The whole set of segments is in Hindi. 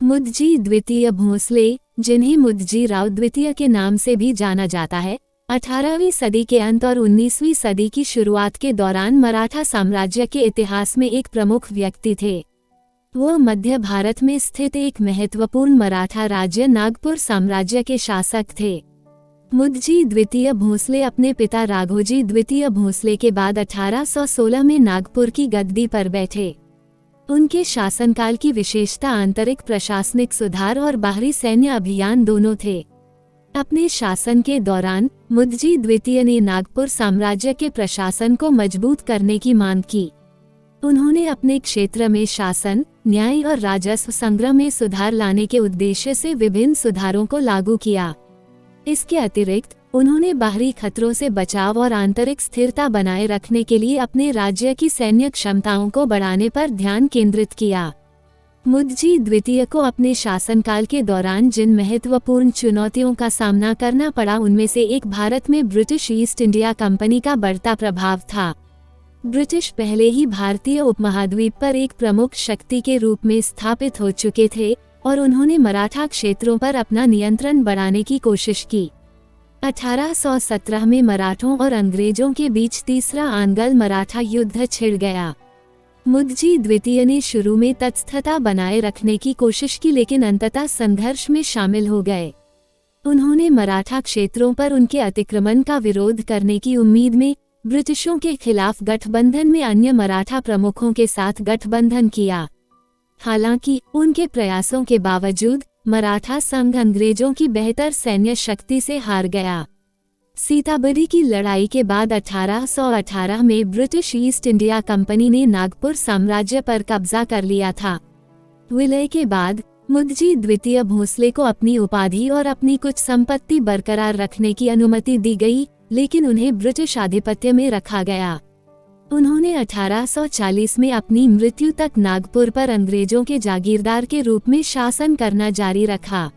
मुदजी द्वितीय भोंसले, जिन्हें मुदजी राव द्वितीय के नाम से भी जाना जाता है, 18वीं सदी के अंत और 19वीं सदी की शुरुआत के दौरान मराठा साम्राज्य के इतिहास में एक प्रमुख व्यक्ति थे। वो मध्य भारत में स्थित एक महत्वपूर्ण मराठा राज्य नागपुर साम्राज्य के शासक थे। मुदजी द्वितीय भोंसले अपने पिता राघोजी द्वितीय भोंसले के बाद 1816 में नागपुर की गद्दी पर बैठे। उनके शासनकाल की विशेषता आंतरिक प्रशासनिक सुधार और बाहरी सैन्य अभियान दोनों थे। अपने शासन के दौरान मुदजी द्वितीय ने नागपुर साम्राज्य के प्रशासन को मजबूत करने की मांग की। उन्होंने अपने क्षेत्र में शासन, न्याय और राजस्व संग्रह में सुधार लाने के उद्देश्य से विभिन्न सुधारों को लागू किया। इसके अतिरिक्त उन्होंने बाहरी खतरों से बचाव और आंतरिक स्थिरता बनाए रखने के लिए अपने राज्य की सैन्य क्षमताओं को बढ़ाने पर ध्यान केंद्रित किया। मुदजी द्वितीय को अपने शासनकाल के दौरान जिन महत्वपूर्ण चुनौतियों का सामना करना पड़ा उनमें से एक भारत में ब्रिटिश ईस्ट इंडिया कंपनी का बढ़ता प्रभाव था। ब्रिटिश पहले ही भारतीय उपमहाद्वीप पर एक प्रमुख शक्ति के रूप में स्थापित हो चुके थे और उन्होंने मराठा क्षेत्रों पर अपना नियंत्रण बढ़ाने की कोशिश की। 1817 में मराठों और अंग्रेजों के बीच तीसरा आंग्ल मराठा युद्ध छिड़ गया। मुदजी द्वितीय ने शुरू में तटस्थता बनाए रखने की कोशिश की, लेकिन अंततः संघर्ष में शामिल हो गए। उन्होंने मराठा क्षेत्रों पर उनके अतिक्रमण का विरोध करने की उम्मीद में ब्रिटिशों के खिलाफ गठबंधन में अन्य मराठा प्रमुखों के साथ गठबंधन किया। हालांकि उनके प्रयासों के बावजूद मराठा संघ अंग्रेजों की बेहतर सैन्य शक्ति से हार गया। सीताबरी की लड़ाई के बाद 1818 में ब्रिटिश ईस्ट इंडिया कंपनी ने नागपुर साम्राज्य पर कब्जा कर लिया था। विलय के बाद मुदजी द्वितीय भोंसले को अपनी उपाधि और अपनी कुछ संपत्ति बरकरार रखने की अनुमति दी गई, लेकिन उन्हें ब्रिटिश आधिपत्य में रखा गया। उन्होंने 1840 में अपनी मृत्यु तक नागपुर पर अंग्रेजों के जागीरदार के रूप में शासन करना जारी रखा।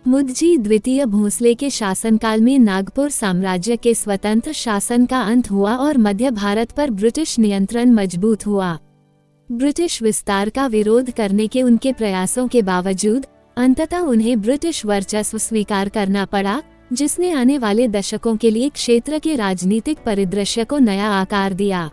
मुदजी द्वितीय भोंसले के शासनकाल में नागपुर साम्राज्य के स्वतंत्र शासन का अंत हुआ और मध्य भारत पर ब्रिटिश नियंत्रण मजबूत हुआ। ब्रिटिश विस्तार का विरोध करने के उनके प्रयासों के बावजूद अंततः उन्हें ब्रिटिश वर्चस्व स्वीकार करना पड़ा, जिसने आने वाले दशकों के लिए क्षेत्र के राजनीतिक परिदृश्य को नया आकार दिया।